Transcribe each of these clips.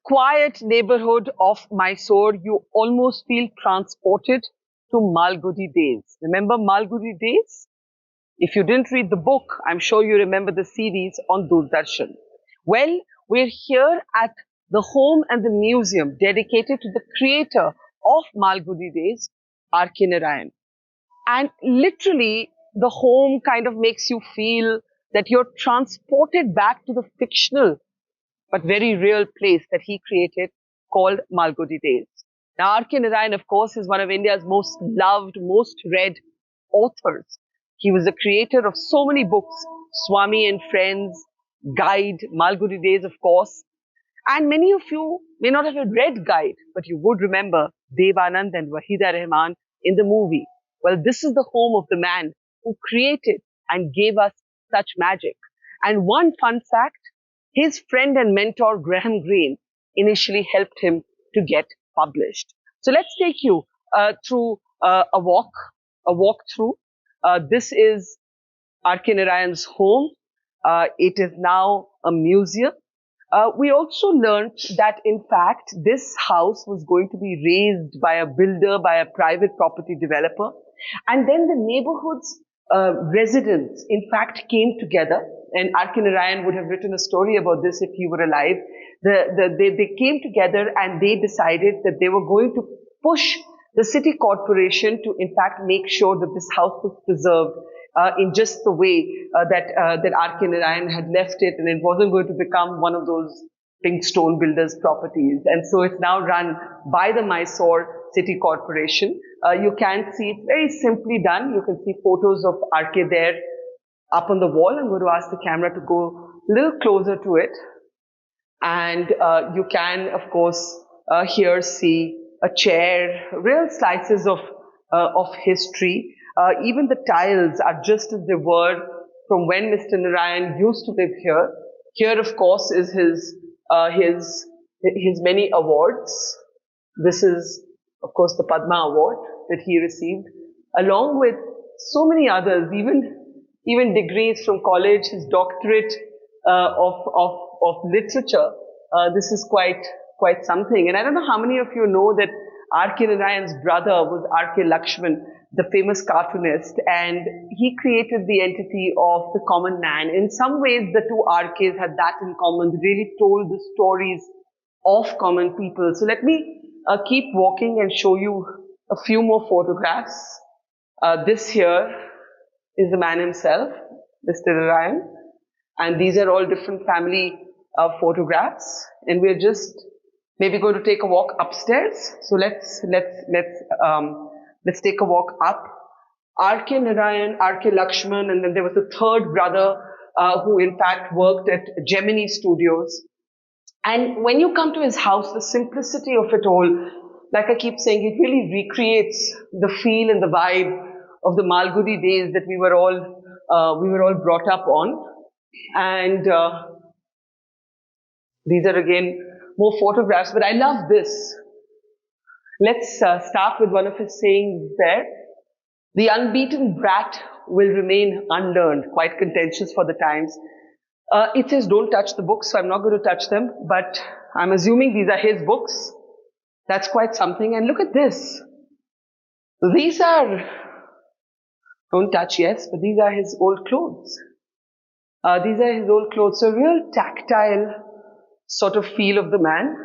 quiet neighborhood of Mysore, you almost feel transported to Malgudi Days. Remember Malgudi Days? If you didn't read the book, I'm sure you remember the series on Doordarshan. Well, we're here at the home and the museum dedicated to the creator of Malgudi Days, RK Narayan. And literally, the home kind of makes you feel that you're transported back to the fictional but very real place that he created called Malgudi Days. Now, R.K. Narayan, of course, is one of India's most loved, most read authors. He was the creator of so many books, Swami and Friends, Guide, Malgudi Days, of course. And many of you may not have read Guide, but you would remember Devanand and Wahida Rahman in the movie. Well, this is the home of the man who created and gave us such magic. And one fun fact, his friend and mentor Graham Greene initially helped him to get published. So let's take you through a walk through. This is R.K. Narayan's home. It is now a museum. We also learned that, in fact, this house was going to be raised by a builder, by a private property developer. And then the neighborhood's residents, in fact, came together. And R.K. Narayan would have written a story about this if he were alive. They came together and they decided that they were going to push the city corporation to, in fact, make sure that this house was preserved in just the way that R.K. Narayan had left it, and it wasn't going to become one of those pink stone builders' properties. And so it's now run by the Mysore City Corporation. You can see it's very simply done. You can see photos of R.K. there up on the wall. I'm going to ask the camera to go a little closer to it. And you can, of course, here see a chair, real slices of history. Even the tiles are just as they were from when Mr. Narayan used to live here. Here, of course, is his many awards. This is, of course, the Padma Award that he received, along with so many others, even degrees from college, his doctorate of literature. This is quite something. And I don't know how many of you know that R.K. Narayan's brother was R.K. Lakshman, the famous cartoonist, and he created the entity of the common man. In some ways, the two RKs had that in common. They really told the stories of common people. So let me keep walking and show you a few more photographs. This here is the man himself, Mr. Narayan, and these are all different family photographs. And we're just maybe going to take a walk upstairs. So let's take a walk up. R.K. Narayan, R.K. Lakshman, and then there was a third brother who in fact worked at Gemini Studios. And when you come to his house, the simplicity of it all, like I keep saying, it really recreates the feel and the vibe of the Malgudi days that we were all brought up on. And these are again more photographs, but I love this. Let's start with one of his sayings there. The unbeaten brat will remain unlearned. Quite contentious for the times. It says don't touch the books, so I'm not going to touch them, but I'm assuming these are his books. That's quite something. And look at this. These are, don't touch, yes, but these are his old clothes. These are his old clothes. So real tactile sort of feel of the man.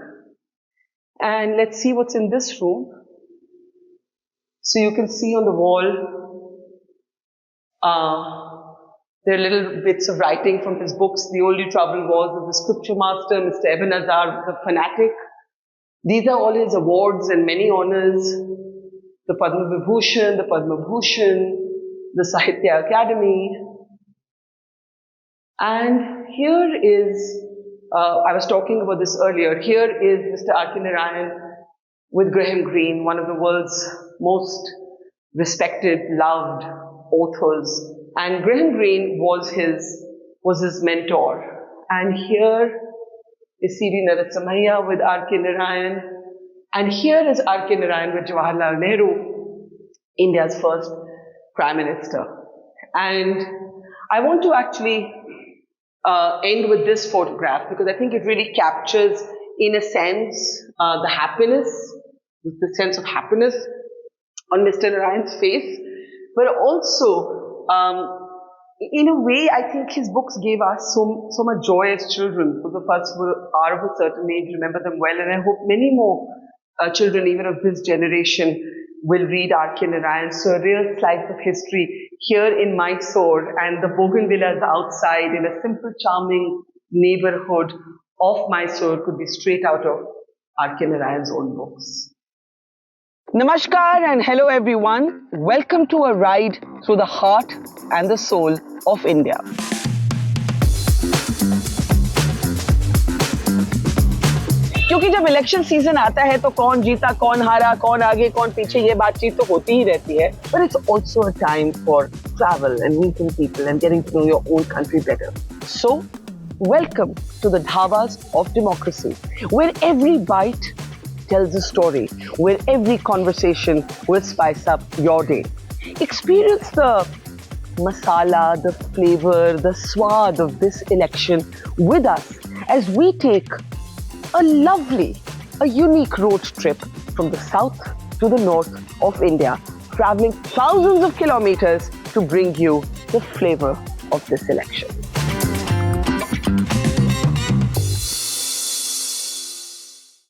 And let's see what's in this room. So you can see on the wall, there are little bits of writing from his books. The only trouble was that the scripture master, Mr. Ebenezer, was a fanatic. These are all his awards and many honors. The Padma Vibhushan, the Padma Bhushan, the Sahitya Academy. And here is, I was talking about this earlier, here is Mr. R.K. Narayan with Graham Greene, one of the world's most respected, loved authors. And Graham Greene was his mentor. And here is C.D. Narasimhaiah with R.K. Narayan. And here is R.K. Narayan with Jawaharlal Nehru, India's first Prime Minister. And I want to actually end with this photograph because I think it really captures in a sense, the sense of happiness on Mr. Narayan's face, but also, in a way, I think his books gave us so much joy as children. Those of us who are of a certain age remember them well, and I hope many more children, even of this generation, will read RK Narayan. So a real slice of history here in Mysore, and the bougainvilleas outside in a simple, charming neighborhood of Mysore could be straight out of RK Narayan's own books. Namaskar and hello everyone. Welcome to a ride through the heart and the soul of India. क्योंकि जब election season आता है तो कौन जीता, कौन हारा, कौन आगे, कौन पीछे, ये बातचीत तो होती ही रहती है. But it's also a time for travel and meeting people and getting to know your own country better. So, welcome to the dhabas of democracy, where every bite tells a story, where every conversation will spice up your day. Experience the masala, the flavor, the swad of this election with us as we take a unique road trip from the south to the north of India, traveling thousands of kilometers to bring you the flavor of this election.